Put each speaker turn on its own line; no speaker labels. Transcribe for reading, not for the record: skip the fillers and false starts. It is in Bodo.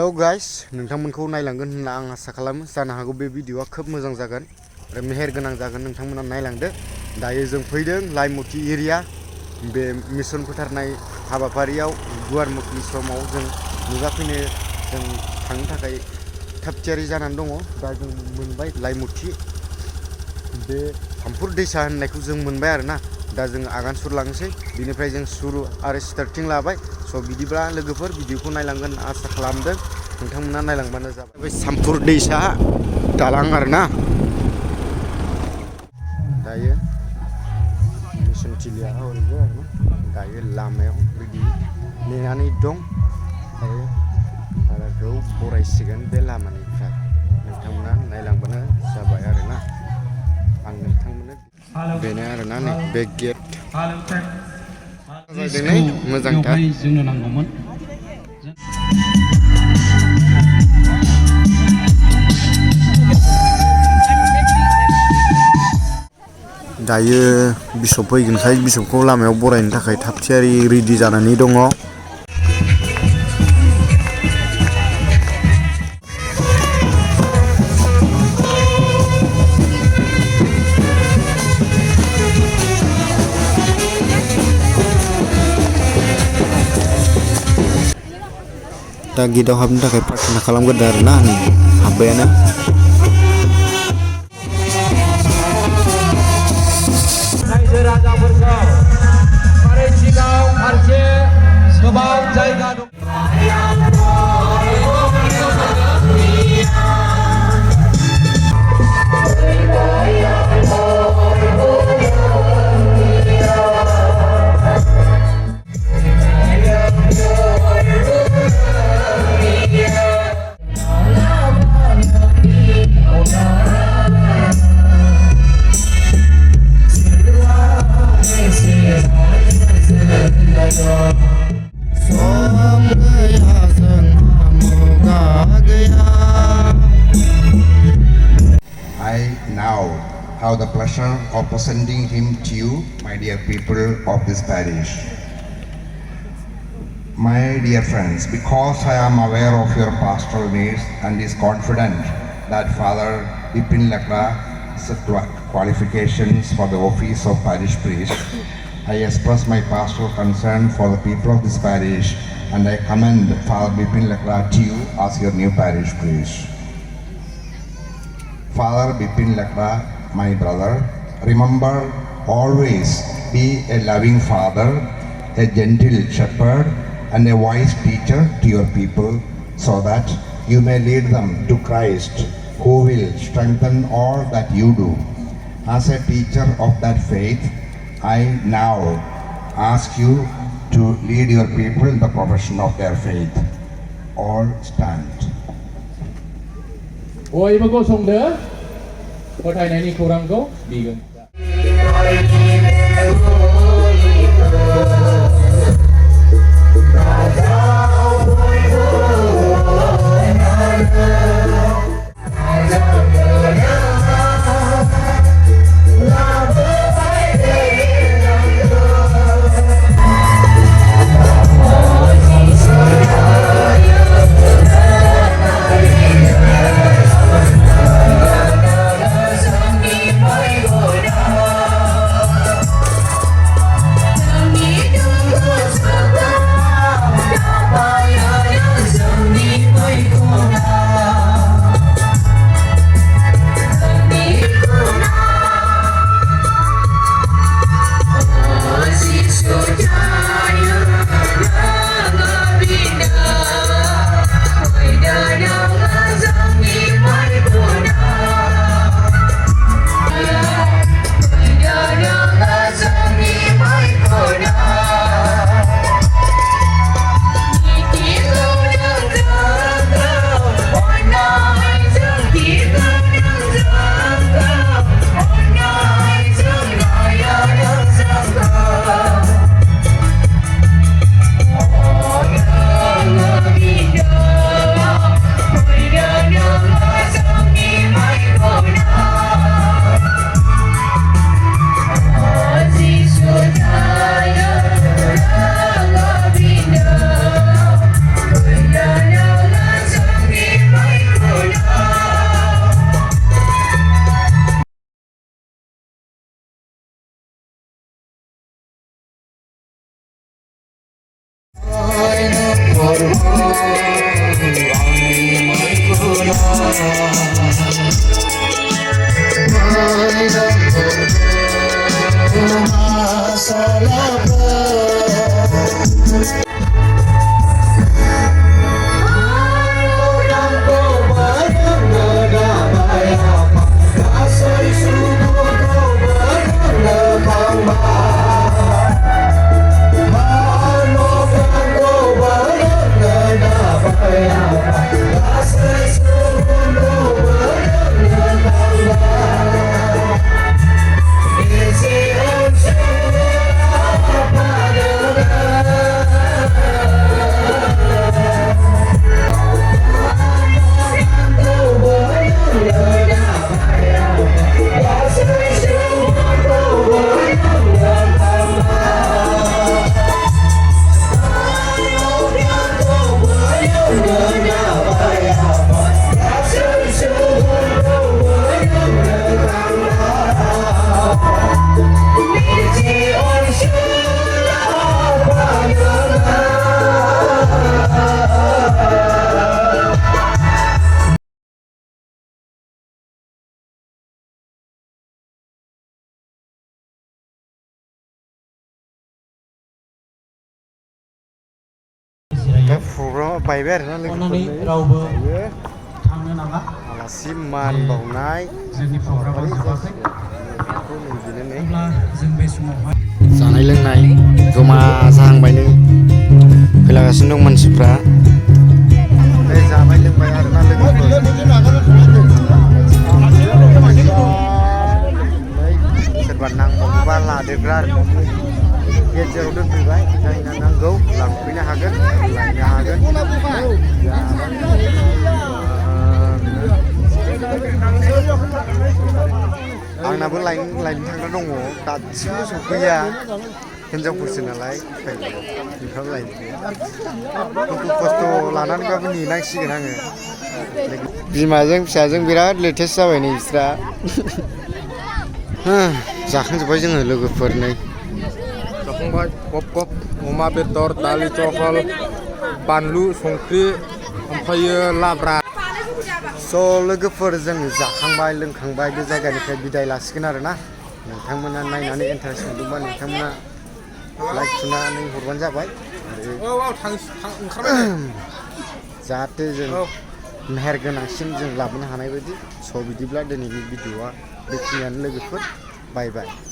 हेलो गाइस नोंथांमोनखौ नायलांगोन होनना आं आसा खालामो जानो हागौ बे भिडिअआ खोब मोजां जागोन आरो मेहेर गोनां जागोन नोंथांमोना नायलांदो दायो जों फैदों लaimuti एरिया बे मिशन फोथारनाय हाबाफारियाव गुवार मुखनि समाव जों नुजाफैनो जों थांनो थाखाय थाब थियारि जानानै दङ दा जों मोनबाय laimuti बे सामपुर दैसा होननायखौ जों मोनबाय आरोना दा जों आगान सुरलांनोसै बिनिफ्राय जों सुरु आरो स्टार्टिं लाबाय स' बिदिब्ला लोगोफोर भिडिअखौ नायलांगोन आसा खालामदों नोंथांमोना नायलांबानो जाबाय बे सामपुर दैसा दालां आरोना दायो मिशन थिलिया हरैबो आरोना दायो लामायाव रेडि नेनानै दं आरो बेखौ बरायसिगोन बे लामानिफ्राय नोंथांमोना नायलांबानो जाबाय आरोना आं नोंथांमोननो बेनो आरोना नै बे गेट जादों मोजांथार
जोंनो नांगौमोन
दायो बिशप फैगोनखाय बिशपखौ लामायाव बरायनो थाखाय थाब थियारि रेडि जानानै दङ दा गेटआव हाबनो थाखाय प्रार्थना खालामग्रोदों आरोना हाबबायानो
रायजो राजाफोरखौ parish सिगाङाव फारसे गोबां जायगा दं
I now have the pleasure of presenting him to you, my dear people of this parish. My dear friends, because I am aware of your pastoral needs and is confident that Father Bipin Lakra set qualifications for the office of parish priest, I express my pastoral concern for the people of this parish and I commend Father Bipin Lakra to you as your new parish priest. Father Bipin Lakra, my brother, remember always be a loving father, a gentle shepherd and a wise teacher to your people so that you may lead them to Christ who will strengthen all that you do. As a teacher of that faith, I now ask you to lead your people in the profession of their faith. All stand.
बयबो गसंदो फोथायनायनि खौरांखौ बिगोन
प्रग्रामा बायबाय आरोना
अन्नानै
लोगोफोर
रावबो थांनो नाङा
आलासि मान बावनाय
जोंनि प्रग्रामा जोबाखै
बिदिनो
अब्ला जों बे समावहाय
जानाय लोंनाय जमा जाहांबाय नै फैलागासिनो दं मानसिफ्रा जाबाय लोंबाय आरोना लोगोफोर सोरबा नांबावगौबा लादेरग्रा आरो गेजेराव दोनफैबाय जायना नांगौ लांफैनो हागोन लायनो हागोन आंनाबो लायनो थांग्रा दङ दासिमबो सफैया हिनजावफोरसो नालाय बिफां लायनो दुखु खस्थ' लानानैबाबो नेनांसिगोन आङो बिमाजों फिसाजों बिराद लेटेस्ट जाबाय नै बिस्रा जाखांजोब्बाय जोङो लोगोफोर नै
जाखांबाय गब गब अमा बेदर दालि जहल बानलु संख्रि ओमफ्रायो लाब्रा
स' लोगोफोर जों जाखांबाय लोंखांबाय बे जायगानिफ्राय बिदाय लासिगोन आरोना नोंथांमोना नायनानै इन्टारेस्ट मोनदोंबा नोंथांमोना लाइक थुनानै हरबानो जाबाय जाहाथे जों मेहेर गोनांसिन जों लाबोनो हानाय बायदि स' बिदिब्ला दिनैनि भिडिअ'आ बेखिनियानो लोगोफोर बाय बाय